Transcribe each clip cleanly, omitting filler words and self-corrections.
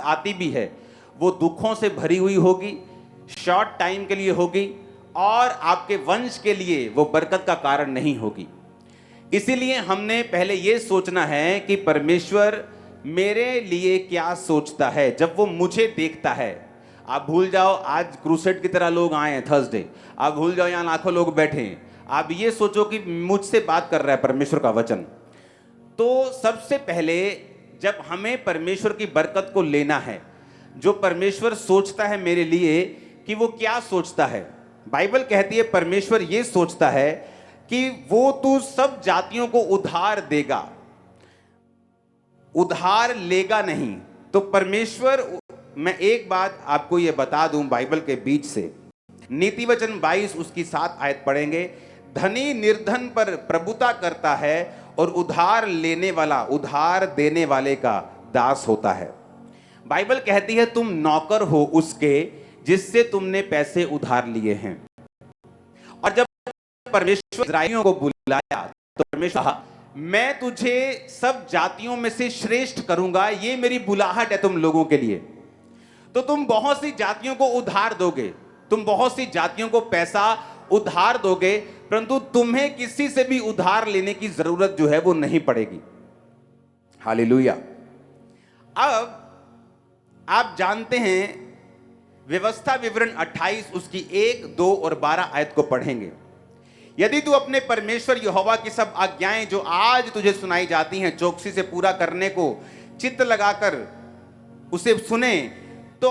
आती भी है वो दुखों से भरी हुई होगी, शॉर्ट टाइम के लिए होगी और आपके वंश के लिए वो बरकत का कारण नहीं होगी। इसीलिए हमने पहले ये सोचना है कि परमेश्वर मेरे लिए क्या सोचता है जब वो मुझे देखता है। आप भूल जाओ आज क्रूसेड की तरह लोग आए हैं थर्सडे, आप भूल जाओ यहाँ लाखों लोग बैठे हैं, आप ये सोचो कि मुझसे बात कर रहा है परमेश्वर का वचन। तो सबसे पहले जब हमें परमेश्वर की बरकत को लेना है, जो परमेश्वर सोचता है मेरे लिए कि वो क्या सोचता है, बाइबल कहती है परमेश्वर ये सोचता है कि वो तू सब जातियों को उधार देगा, उधार लेगा नहीं। तो परमेश्वर, मैं एक बात आपको ये बता दूं बाइबल के बीच से, नीति वचन 22 उसकी 7 आयत पढ़ेंगे। धनी निर्धन पर प्रभुता करता है और उधार लेने वाला उधार देने वाले का दास होता है। बाइबल कहती है तुम नौकर हो उसके जिससे तुमने पैसे उधार लिए हैं। और जब परमेश्वर इस्राएलियों को बुलाया तो परमेश्वर कहा मैं तुझे सब जातियों में से श्रेष्ठ करूंगा, ये मेरी बुलाहट है तुम लोगों के लिए। तो तुम बहुत सी जातियों को उधार दोगे, तुम बहुत सी जातियों को पैसा उधार दोगे, परंतु तुम्हें किसी से भी उधार लेने की जरूरत जो है वो नहीं पड़ेगी। हालेलुया। अब आप जानते हैं व्यवस्था विवरण 28 उसकी 1, 2 और 12 आयत को पढ़ेंगे। यदि तू अपने परमेश्वर यहोवा की सब आज्ञाएं जो आज तुझे सुनाई जाती हैं चौकसी से पूरा करने को चित्त लगाकर उसे सुने, तो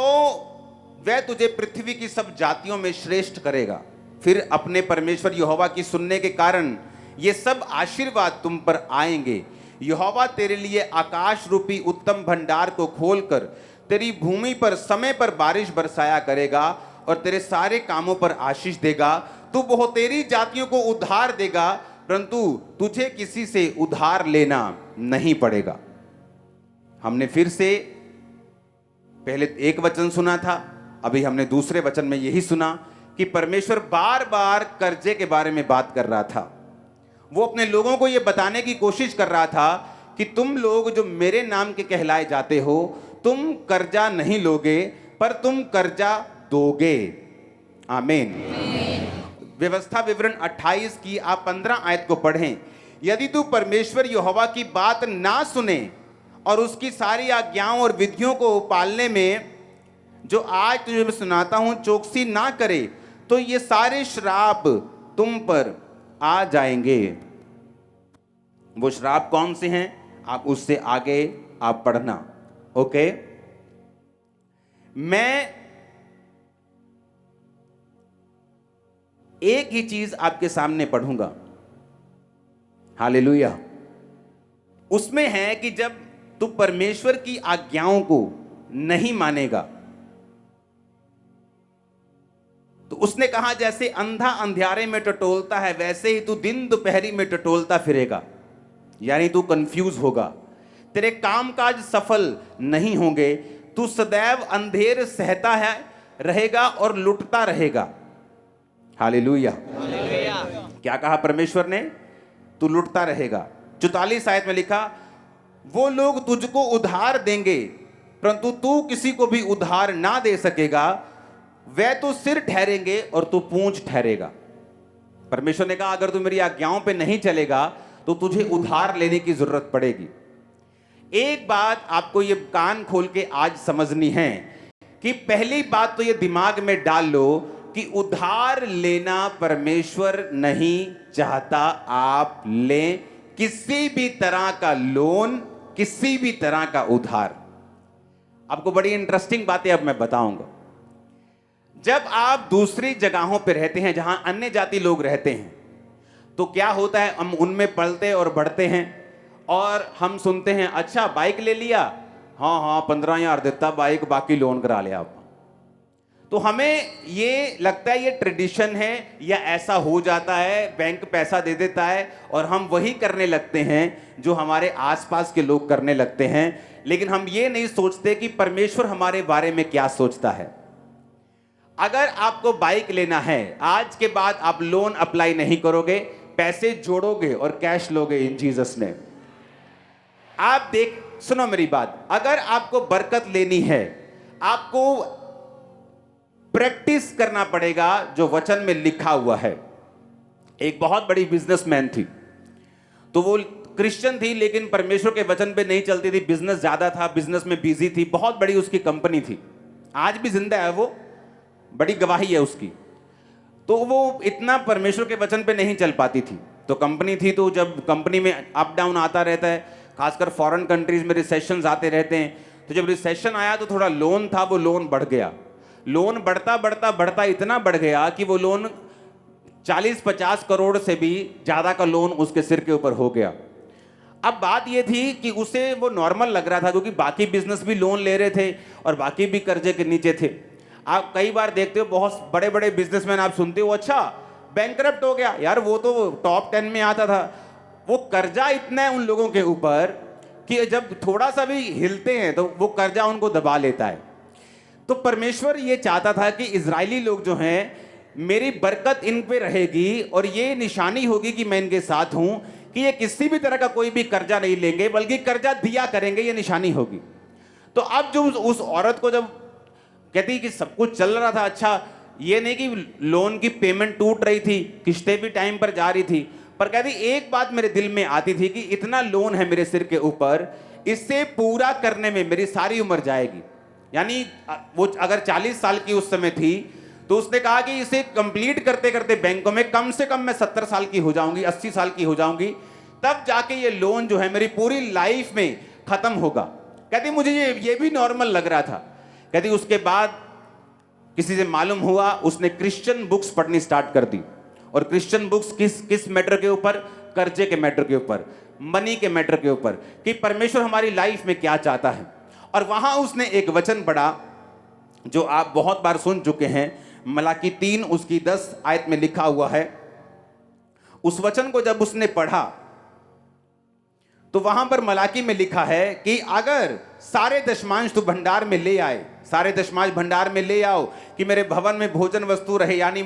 वह तुझे पृथ्वी की सब जातियों में श्रेष्ठ करेगा। फिर अपने परमेश्वर यहोवा की सुनने के कारण ये सब आशीर्वाद तुम पर आएंगे। यहोवा तेरे लिए आकाश रूपी उत्तम भंडार को खोलकर तेरी भूमि पर समय पर बारिश बरसाया करेगा और तेरे सारे कामों पर आशीष देगा। तू बहुतेरी जातियों को उधार देगा, परंतु तुझे किसी से उधार लेना नहीं पड़ेगा। हमने फिर से पहले एक वचन सुना था, अभी हमने दूसरे वचन में यही सुना कि परमेश्वर बार बार कर्जे के बारे में बात कर रहा था। वो अपने लोगों को यह बताने की कोशिश कर रहा था कि तुम लोग जो मेरे नाम के कहलाए जाते हो, तुम कर्जा नहीं लोगे पर तुम कर्जा दोगे। आमीन। व्यवस्था विवरण 28 की आप 15 आयत को पढ़ें। यदि तू परमेश्वर यहोवा की बात ना सुने और उसकी सारी आज्ञाओं और विधियों को पालने में जो आज तुझे मैं सुनाता हूं चौकसी ना करे, तो ये सारे श्राप तुम पर आ जाएंगे। वो श्राप कौन से हैं आप उससे आगे आप पढ़ना। ओके, मैं एक ही चीज आपके सामने पढ़ूंगा। हालेलुया। उसमें है कि जब तू परमेश्वर की आज्ञाओं को नहीं मानेगा तो उसने कहा जैसे अंधा अंधियारे में टटोलता है वैसे ही तू दिन दोपहरी में टटोलता फिरेगा, यानी तू कंफ्यूज होगा, तेरे कामकाज सफल नहीं होंगे, तू सदैव अंधेर सहता है रहेगा और लुटता रहेगा। हालेलुया। क्या कहा परमेश्वर ने? तू लुटता रहेगा। 44 आयत में लिखा वो लोग तुझको उधार देंगे परंतु तू किसी को भी उधार ना दे सकेगा, वह तो सिर ठहरेंगे और तू पूंछ ठहरेगा। परमेश्वर ने कहा अगर तू मेरी आज्ञाओं पे नहीं चलेगा तो तुझे उधार लेने की जरूरत पड़ेगी। एक बात आपको ये कान खोल के आज समझनी है कि पहली बात तो ये दिमाग में डाल लो कि उधार लेना परमेश्वर नहीं चाहता आप लें किसी भी तरह का लोन, किसी भी तरह का उधार। आपको बड़ी इंटरेस्टिंग बातें अब मैं बताऊंगा। जब आप दूसरी जगहों पर रहते हैं जहां अन्य जाति लोग रहते हैं तो क्या होता है, हम उनमें पलते और बढ़ते हैं और हम सुनते हैं अच्छा बाइक ले लिया, हाँ 15,000 देता बाइक, बाकी लोन करा लिया आप। तो हमें ये लगता है ये ट्रेडिशन है या ऐसा हो जाता है, बैंक पैसा दे देता है और हम वही करने लगते हैं जो हमारे आसपास के लोग करने लगते हैं। लेकिन हम ये नहीं सोचते कि परमेश्वर हमारे बारे में क्या सोचता है। अगर आपको बाइक लेना है, आज के बाद आप लोन अप्लाई नहीं करोगे, पैसे जोड़ोगे और कैश लोगे इन जीसस नेम। आप सुनो मेरी बात, अगर आपको बरकत लेनी है, आपको प्रैक्टिस करना पड़ेगा जो वचन में लिखा हुआ है। एक बहुत बड़ी बिजनेसमैन थी, तो वो क्रिश्चियन थी लेकिन परमेश्वर के वचन पे नहीं चलती थी, बिजनेस ज्यादा था, बिजनेस में बिजी थी, बहुत बड़ी उसकी कंपनी थी, आज भी जिंदा है वो, बड़ी गवाही है उसकी। तो वो इतना परमेश्वर के वचन पे नहीं चल पाती थी। तो कंपनी थी, तो जब कंपनी में अप डाउन आता रहता है, खासकर फॉरेन कंट्रीज में रिसेशन आते रहते हैं, तो जब रिसेशन आया तो थोड़ा लोन था, वो लोन बढ़ गया। लोन बढ़ता बढ़ता बढ़ता इतना बढ़ गया कि वो लोन 40-50 करोड़ से भी ज्यादा का लोन उसके सिर के ऊपर हो गया। अब बात ये थी कि उसे वो नॉर्मल लग रहा था, क्योंकि बाकी बिजनेस भी लोन ले रहे थे और बाकी भी कर्जे के नीचे थे। आप कई बार देखते हो बहुत बड़े बड़े बिजनेसमैन, आप सुनते हो अच्छा बैंकरप्ट हो गया, यार वो तो टॉप 10 में आता था। वो कर्जा इतना है उन लोगों के ऊपर कि जब थोड़ा सा भी हिलते हैं तो वो कर्जा उनको दबा लेता है। तो परमेश्वर ये चाहता था कि इजरायली लोग जो हैं, मेरी बरकत इन पे रहेगी और ये निशानी होगी कि मैं इनके साथ हूं, कि ये किसी भी तरह का कोई भी कर्जा नहीं लेंगे बल्कि कर्जा दिया करेंगे, ये निशानी होगी। तो अब जो उस औरत को जब कहती कि सब कुछ चल रहा था अच्छा, ये नहीं कि लोन की पेमेंट टूट रही थी, किस्तें भी टाइम पर जा रही थी, पर कहती एक बात मेरे दिल में आती थी कि इतना लोन है मेरे सिर के ऊपर, इससे पूरा करने में मेरी सारी उम्र जाएगी। यानी वो अगर 40 साल की उस समय थी तो उसने कहा कि इसे कंप्लीट करते करते बैंकों में कम से कम मैं 70 साल की हो जाऊंगी, 80 साल की हो जाऊंगी, तब जाके ये लोन जो है मेरी पूरी लाइफ में खत्म होगा। कहती मुझे ये भी नॉर्मल लग रहा था। कहती उसके बाद किसी से मालूम हुआ, उसने क्रिश्चियन बुक्स पढ़नी स्टार्ट कर दी। और क्रिश्चियन बुक्स किस मैटर के ऊपर? कर्जे के मैटर के ऊपर, मनी के मैटर के ऊपर, कि परमेश्वर हमारी लाइफ में क्या चाहता है। और वहां उसने एक वचन पढ़ा जो आप बहुत बार सुन चुके हैं, मलाकी 3 उसकी 10 आयत में लिखा हुआ है। उस वचन को जब उसने पढ़ा तो वहां पर मलाकी में लिखा है कि अगर सारे दशमांश तू भंडार में ले आए, सारे दशमांश भंडार में ले आओ कि मेरे भवन में भोजन वस्तु रहे, यानी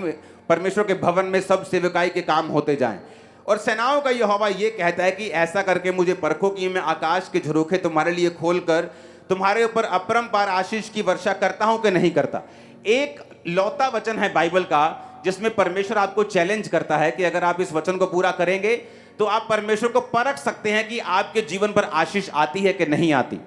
परमेश्वर के भवन में सब सेवकाई के काम होते जाएं। और सेनाओं का यहोवा ये कहता है कि ऐसा करके मुझे परखो कि मैं आकाश के झरोखे तुम्हारे लिए खोलकर तुम्हारे ऊपर अपरंपार आशीष की वर्षा करता हूं कि नहीं करता। एक लौता वचन है बाइबल का जिसमें परमेश्वर आपको चैलेंज करता है कि अगर आप इस वचन को पूरा करेंगे तो आप परमेश्वर को परख सकते हैं कि आपके जीवन पर आशीष आती है कि नहीं आती।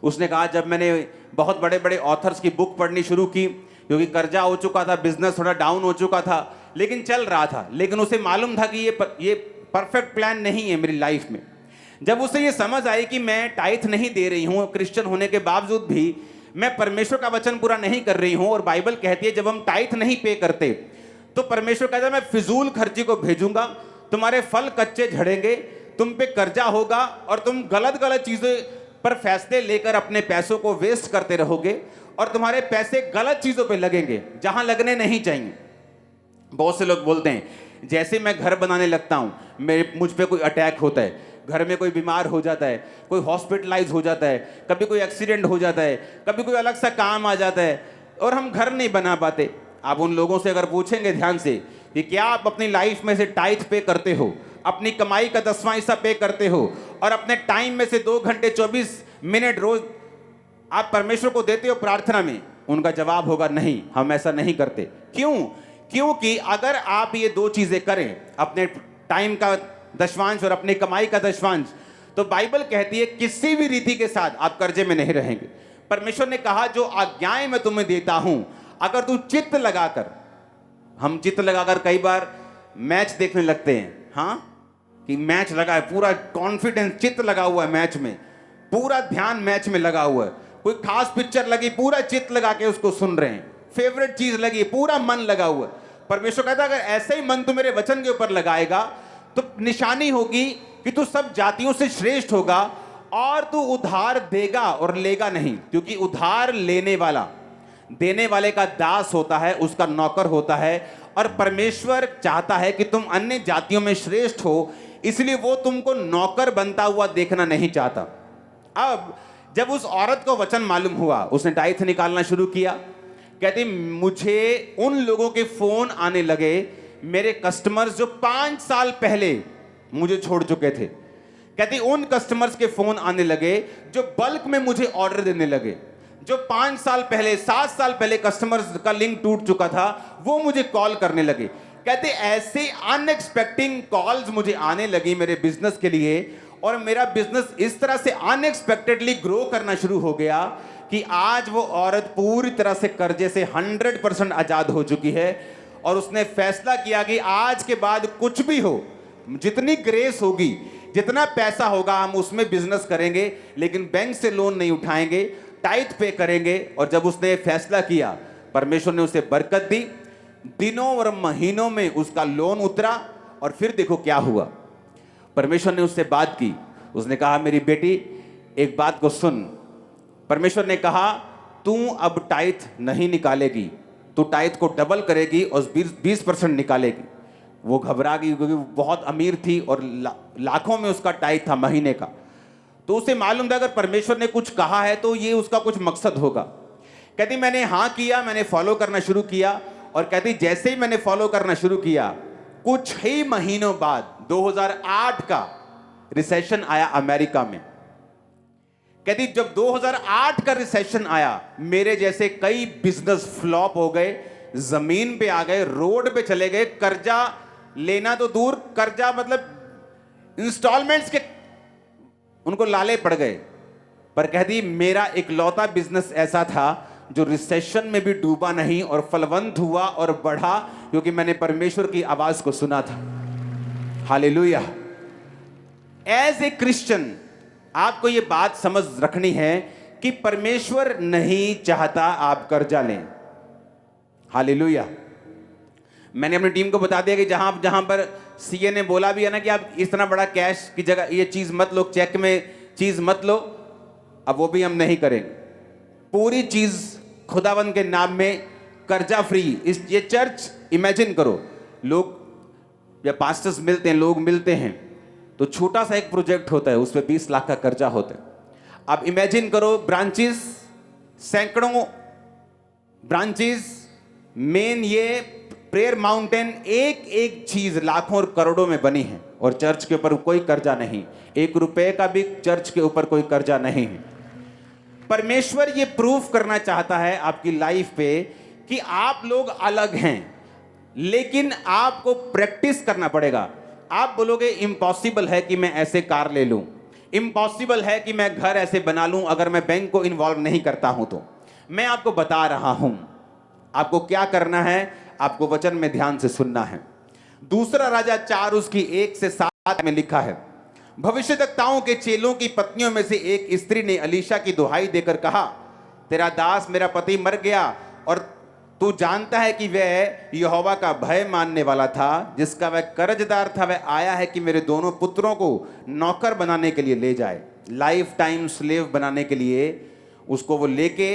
उसने कहा जब मैंने बहुत बड़े बड़े ऑथर्स की बुक पढ़नी शुरू की, क्योंकि कर्जा हो चुका था, बिजनेस थोड़ा डाउन हो चुका था, लेकिन चल रहा था, लेकिन उसे मालूम था कि ये परफेक्ट प्लान नहीं है मेरी लाइफ में। जब उसे ये समझ आई कि मैं टाइथ नहीं दे रही हूं, क्रिश्चियन होने के बावजूद भी मैं परमेश्वर का वचन पूरा नहीं कर रही हूं, और बाइबल कहती है जब हम टाइथ नहीं पे करते तो परमेश्वर कहता है मैं फिजूल खर्ची को भेजूंगा, तुम्हारे फल कच्चे झड़ेंगे, तुम पे कर्जा होगा और तुम गलत गलत चीजें पर फैसले लेकर अपने पैसों को वेस्ट करते रहोगे और तुम्हारे पैसे गलत चीजों पे लगेंगे जहां लगने नहीं चाहिए। बहुत से लोग बोलते हैं जैसे मैं घर बनाने लगता हूं मुझ पे कोई अटैक होता है, घर में कोई बीमार हो जाता है, कोई हॉस्पिटलाइज हो जाता है, कभी कोई एक्सीडेंट हो जाता है, कभी कोई अलग सा काम आ जाता है और हम घर नहीं बना पाते। आप उन लोगों से अगर पूछेंगे ध्यान से कि क्या आप अपनी लाइफ में से टाइथ पे करते हो, अपनी कमाई का 10वां हिस्सा पे करते हो और अपने टाइम में से 2 घंटे 24 मिनट रोज आप परमेश्वर को देते हो प्रार्थना में? उनका जवाब होगा नहीं, हम ऐसा नहीं करते। क्यों? क्योंकि अगर आप ये 2 चीजें करें, अपने टाइम का दशवांश और अपनी कमाई का दशवांश, तो बाइबल कहती है किसी भी रीति के साथ आप कर्जे में नहीं रहेंगे। परमेश्वर ने कहा जो आज्ञाएं मैं तुम्हें देता हूं, अगर तू चित्त लगाकर, हम चित्त लगाकर कई बार मैच देखने लगते हैं, हाँ कि मैच लगा है, पूरा कॉन्फिडेंस, चित्त लगा हुआ है मैच में, पूरा ध्यान मैच में लगा हुआ है, कोई खास पिक्चर लगी पूरा चित्त लगा के उसको सुन रहे हैं, फेवरेट चीज लगी पूरा मन लगा हुआ है। परमेश्वर कहता है अगर ऐसे ही मन तू मेरे वचन के ऊपर लगाएगा तो निशानी होगी कि तू सब जातियों से श्रेष्ठ होगा और तू उधार देगा और लेगा नहीं, क्योंकि उधार लेने वाला देने वाले का दास होता है, उसका नौकर होता है, और परमेश्वर चाहता है कि तुम अन्य जातियों में श्रेष्ठ हो, इसलिए वो तुमको नौकर बनता हुआ देखना नहीं चाहता। अब जब उस औरत को वचन मालूम हुआ, उसने टाइथ निकालना शुरू किया। कहती मुझे उन लोगों के फोन आने लगे, मेरे कस्टमर्स जो 5 साल पहले मुझे छोड़ चुके थे, कहती उन कस्टमर्स के फोन आने लगे जो बल्क में मुझे ऑर्डर देने लगे। जो 5 साल पहले 7 साल पहले कस्टमर्स का लिंक टूट चुका था वो मुझे कॉल करने लगे। कहते ऐसे अनएक्सपेक्टिंग कॉल्स मुझे आने लगी मेरे बिजनेस के लिए, और मेरा बिजनेस इस तरह से अनएक्सपेक्टेडली ग्रो करना शुरू हो गया कि आज वो औरत पूरी तरह से कर्जे से 100% आजाद हो चुकी है। और उसने फैसला किया कि आज के बाद कुछ भी हो, जितनी ग्रेस होगी, जितना पैसा होगा हम उसमें बिजनेस करेंगे, लेकिन बैंक से लोन नहीं उठाएंगे, टाइथ पे करेंगे। और जब उसने फैसला किया, परमेश्वर ने उसे बरकत दी। दिनों और महीनों में उसका लोन उतरा। और फिर देखो क्या हुआ, परमेश्वर ने उससे बात की। उसने कहा मेरी बेटी एक बात को सुन। परमेश्वर ने कहा तू अब टाइथ नहीं निकालेगी, तू टाइथ को डबल करेगी और 20% निकालेगी। वो घबरा गई क्योंकि वो बहुत अमीर थी और लाखों में उसका टाइथ था महीने का। तो उसे मालूम था अगर परमेश्वर ने कुछ कहा है तो ये उसका कुछ मकसद होगा। कहती मैंने हाँ किया, मैंने फॉलो करना शुरू किया। और कहती जैसे ही मैंने फॉलो करना शुरू किया, कुछ ही महीनों बाद 2008 का रिसेशन आया अमेरिका में। कहती जब 2008 का रिसेशन आया, मेरे जैसे कई बिजनेस फ्लॉप हो गए, जमीन पे आ गए, रोड पे चले गए। कर्जा लेना तो दूर, कर्जा मतलब इंस्टॉलमेंट्स के उनको लाले पड़ गए। पर कहती मेरा इकलौता बिजनेस ऐसा था जो रिसेशन में भी डूबा नहीं और फलवंत हुआ और बढ़ा, क्योंकि मैंने परमेश्वर की आवाज को सुना था। हालेलुया। एज ए क्रिश्चियन आपको यह बात समझ रखनी है कि परमेश्वर नहीं चाहता आप कर्जा लें। हालेलुया। मैंने अपनी टीम को बता दिया कि जहां पर सीए ने बोला भी है ना कि आप इतना बड़ा कैश की जगह ये चीज मत लो, चेक में चीज मत लो, अब वो भी हम नहीं करेंगे। पूरी चीज खुदावंद के नाम में कर्जा फ्री। ये चर्च इमेजिन करो, लोग या पास्टर्स मिलते हैं, लोग मिलते हैं तो छोटा सा एक प्रोजेक्ट होता है, उस पर 20 लाख का कर्जा होता है। अब इमेजिन करो ब्रांचेस, सैकड़ों ब्रांचेस, मेन ये प्रेयर माउंटेन, एक एक चीज लाखों और करोड़ों में बनी है और चर्च के ऊपर कोई कर्जा नहीं, 1 रुपए का भी चर्च के ऊपर कोई कर्जा नहीं है। परमेश्वर ये प्रूफ करना चाहता है आपकी लाइफ पे कि आप लोग अलग हैं, लेकिन आपको प्रैक्टिस करना पड़ेगा। आप बोलोगे इम्पॉसिबल है कि मैं ऐसे कार ले लूं, इम्पॉसिबल है कि मैं घर ऐसे बना लूं अगर मैं बैंक को इन्वॉल्व नहीं करता हूं। तो मैं आपको बता रहा हूं आपको क्या करना है, आपको वचन में ध्यान से सुनना है। दूसरा राजा 4 उसकी 1 से 7 में लिखा है, भविष्यद्वक्ताओं के चेलों की पत्नियों में से एक स्त्री ने अलीशा की दुहाई देकर कहा, तेरा दास मेरा पति मर गया और तू जानता है कि वह यहोवा का भय मानने वाला था, जिसका वह कर्जदार था। वह आया है कि मेरे दोनों पुत्रों को नौकर बनाने के लिए ले जाए, लाइफ टाइम स्लेव बनाने के लिए उसको वो लेके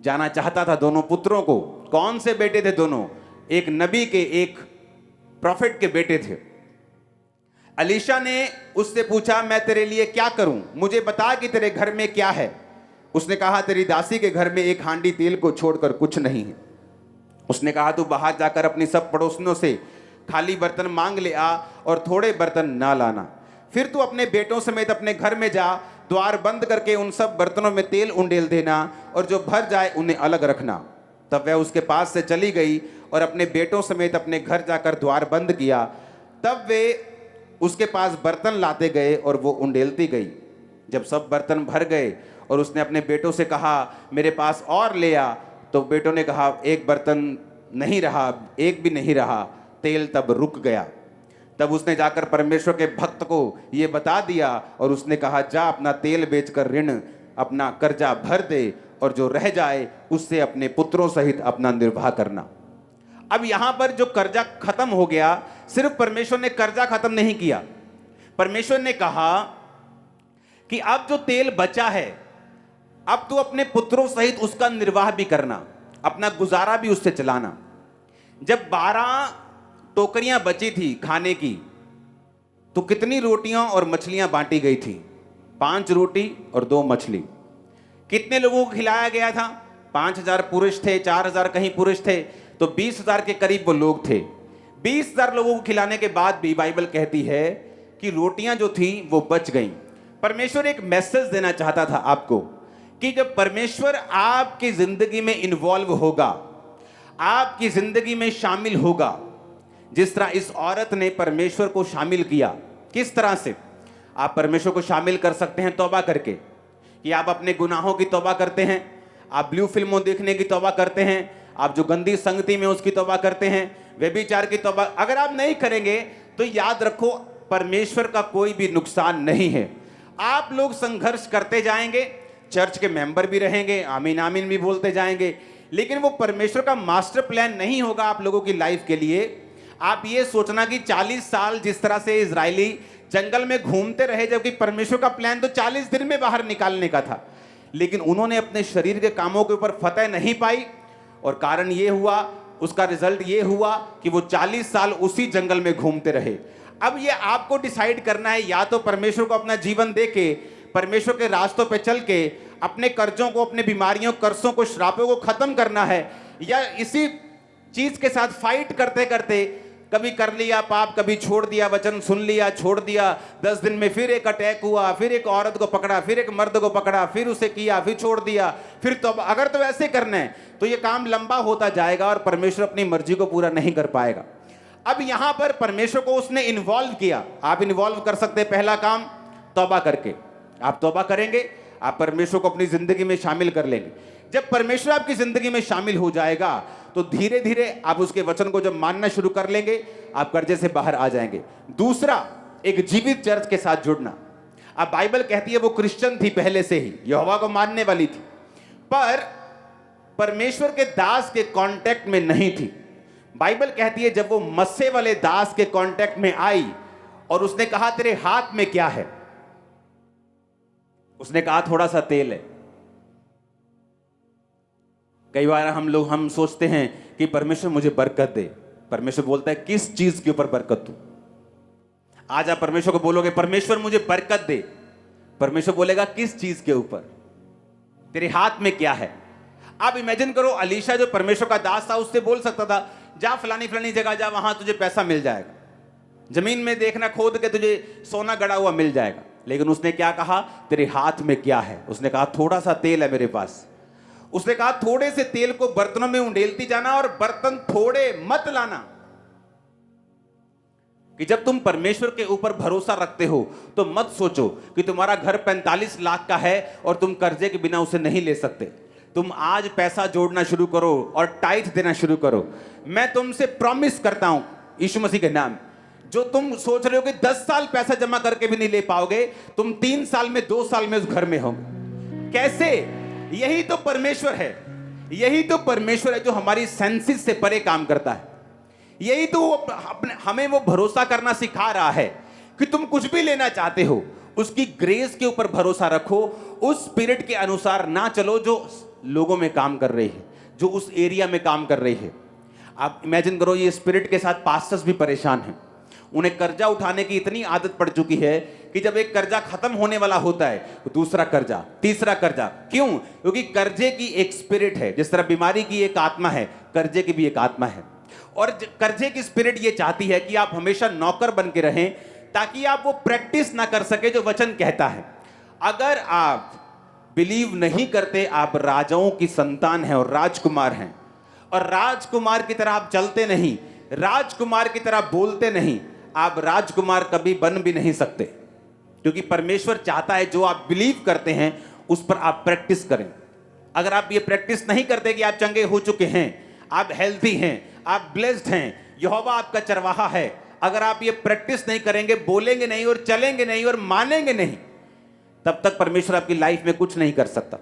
जाना चाहता था दोनों पुत्रों को। कौन से बेटे थे दोनों? एक नबी के, एक प्रॉफिट के बेटे थे। अलीशा ने उससे पूछा मैं तेरे लिए क्या करूं, मुझे बता कि तेरे घर में क्या है। उसने कहा तेरी दासी के घर में 1 हांडी तेल को छोड़कर कुछ नहीं है। उसने कहा तू बाहर जाकर अपनी सब पड़ोसियों से खाली बर्तन मांग ले आ और थोड़े बर्तन ना लाना। फिर तू अपने बेटों समेत अपने घर में जा, द्वार बंद करके उन सब बर्तनों में तेल उंडेल देना और जो भर जाए उन्हें अलग रखना। तब वह उसके पास से चली गई और अपने बेटों समेत अपने घर जाकर द्वार बंद किया। तब वे उसके पास बर्तन लाते गए और वो उंडेलती गई। जब सब बर्तन भर गए और उसने अपने बेटों से कहा मेरे पास और ले आ, तो बेटों ने कहा 1 बर्तन नहीं रहा, 1 भी नहीं रहा। तेल तब रुक गया। तब उसने जाकर परमेश्वर के भक्त को ये बता दिया और उसने कहा जा अपना तेल बेचकर ऋण अपना कर्जा भर दे और जो रह जाए उससे अपने पुत्रों सहित अपना निर्वाह करना। अब यहां पर जो कर्जा खत्म हो गया, सिर्फ परमेश्वर ने कर्जा खत्म नहीं किया, परमेश्वर ने कहा कि अब जो तेल बचा है अब तू अपने पुत्रों सहित उसका निर्वाह भी करना, अपना गुजारा भी उससे चलाना। जब 12 टोकरियां बची थी खाने की, तो कितनी रोटियां और मछलियां बांटी गई थी? 5 रोटी और 2 मछली। कितने लोगों को खिलाया गया था? 5000 पुरुष थे, 4000 कहीं पुरुष थे, तो 20000 के करीब वो लोग थे। 20000 लोगों को खिलाने के बाद भी बाइबल कहती है कि रोटियां जो थी वो बच गईं। परमेश्वर एक मैसेज देना चाहता था आपको कि जब परमेश्वर आपकी जिंदगी में इन्वॉल्व होगा, आपकी जिंदगी में शामिल होगा, जिस तरह इस औरत ने परमेश्वर को शामिल किया। किस तरह से आप परमेश्वर को शामिल कर सकते हैं? तौबा करके, कि आप अपने गुनाहों की तौबा करते हैं, आप ब्लू फिल्मों देखने की तौबा करते हैं, आप जो गंदी संगति में उसकी तौबा करते हैं, व्यभिचार की तौबा अगर आप नहीं करेंगे तो याद रखो परमेश्वर का कोई भी नुकसान नहीं है। आप लोग संघर्ष करते जाएंगे, चर्च के मेंबर भी रहेंगे, आमीन आमीन भी बोलते जाएंगे, लेकिन वो परमेश्वर का मास्टर प्लान नहीं होगा आप लोगों की लाइफ के लिए। आप ये सोचना कि 40 साल जिस तरह से इजरायली जंगल में घूमते रहे, जबकि परमेश्वर का प्लान तो 40 दिन में बाहर निकालने का था, लेकिन उन्होंने अपने शरीर के कामों के ऊपर फतह नहीं पाई, और कारण ये हुआ, उसका रिजल्ट ये हुआ कि वो 40 साल उसी जंगल में घूमते रहे। अब ये आपको डिसाइड करना है, या तो परमेश्वर को अपना जीवन देके, परमेश्वर के रास्तों पे चल के अपने कर्जों को, अपने बीमारियों, कर्जों को, श्रापों को खत्म करना है, या इसी चीज के साथ फाइट करते करते कभी कर लिया पाप, कभी छोड़ दिया, वचन सुन लिया, छोड़ दिया, 10 दिन में फिर एक अटैक हुआ, फिर एक औरत को पकड़ा, फिर एक मर्द को पकड़ा, फिर उसे किया, फिर छोड़ दिया, फिर तो अगर तो ऐसे करना है तो ये काम लंबा होता जाएगा और परमेश्वर अपनी मर्जी को पूरा नहीं कर पाएगा। अब यहां पर परमेश्वर को उसने इन्वॉल्व किया। आप इन्वॉल्व कर सकते हैं, पहला काम तौबा करके। आप तौबा करेंगे, आप परमेश्वर को अपनी जिंदगी में शामिल कर लेंगे। जब परमेश्वर आपकी जिंदगी में शामिल हो जाएगा तो धीरे धीरे आप उसके वचन को जब मानना शुरू कर लेंगे, आप कर्जे से बाहर आ जाएंगे। दूसरा, एक जीवित चर्च के साथ जुड़ना। अब बाइबल कहती है वो क्रिश्चियन थी पहले से ही, यहोवा को मानने वाली थी, पर परमेश्वर के दास के कांटेक्ट में नहीं थी। बाइबल कहती है जब वो मस्से वाले दास के कांटेक्ट में आई और उसने कहा तेरे हाथ में क्या है, उसने कहा थोड़ा सा तेल है। कई बार हम सोचते हैं कि परमेश्वर मुझे बरकत दे। परमेश्वर बोलता है किस चीज के ऊपर बरकत दूं? आज आप परमेश्वर को बोलोगे परमेश्वर मुझे बरकत दे, परमेश्वर बोलेगा किस चीज के ऊपर? तेरे हाथ में क्या है? आप इमेजिन करो, अलीशा जो परमेश्वर का दास था उससे बोल सकता था जा फलानी फलानी जगह जा, वहां तुझे पैसा मिल जाएगा, जमीन में देखना खोद के तुझे सोना गड़ा हुआ मिल जाएगा। लेकिन उसने क्या कहा? तेरे हाथ में क्या है? उसने कहा थोड़ा सा तेल है मेरे पास। उसने कहा थोड़े से तेल को बर्तनों में उंडेलती जाना और बर्तन थोड़े मत लाना। कि जब तुम परमेश्वर के ऊपर भरोसा रखते हो तो मत सोचो कि तुम्हारा घर 45 लाख का है और तुम कर्जे के बिना उसे नहीं ले सकते। तुम आज पैसा जोड़ना शुरू करो और टाइट देना शुरू करो। मैं तुमसे प्रॉमिस करता हूं यीशु मसीह के नाम, जो तुम सोच रहे हो कि 10 साल पैसा जमा करके भी नहीं ले पाओगे, तुम 3 साल में, 2 साल में उस घर में होगे। कैसे? यही तो परमेश्वर है। यही तो परमेश्वर है जो हमारी सेंसेस से परे काम करता है। यही तो हमें वो भरोसा करना सिखा रहा है कि तुम कुछ भी लेना चाहते हो, उसकी ग्रेस के ऊपर भरोसा रखो, उस स्पिरिट के अनुसार ना चलो जो लोगों में काम कर रही है, जो उस एरिया में काम कर रही है। आप इमेजिन करो, ये स्पिरिट के साथ पास्टर्स भी परेशान हैं। उन्हें कर्जा उठाने की इतनी आदत पड़ चुकी है कि जब एक कर्जा खत्म होने वाला होता है तो दूसरा कर्जा, तीसरा कर्जा। क्यों? क्योंकि कर्जे की एक स्पिरिट है। जिस तरह बीमारी की एक आत्मा है, कर्जे की भी एक आत्मा है। और कर्जे की स्पिरिट ये चाहती है कि आप हमेशा नौकर बन के रहें, ताकि आप वो प्रैक्टिस ना कर सके जो वचन कहता है। अगर आप बिलीव नहीं करते आप राजाओं की संतान हैं और राजकुमार हैं, और राजकुमार की तरह आप चलते नहीं, राजकुमार की तरह बोलते नहीं, आप राजकुमार कभी बन भी नहीं सकते। क्योंकि परमेश्वर चाहता है जो आप बिलीव करते हैं उस पर आप प्रैक्टिस करें। अगर आप ये प्रैक्टिस नहीं करते कि आप चंगे हो चुके हैं, आप हेल्थी हैं, आप ब्लेस्ड हैं, यहोवा आपका चरवाहा है, अगर आप ये प्रैक्टिस नहीं करेंगे, बोलेंगे नहीं और चलेंगे नहीं और मानेंगे नहीं, तब तक परमेश्वर आपकी लाइफ में कुछ नहीं कर सकता।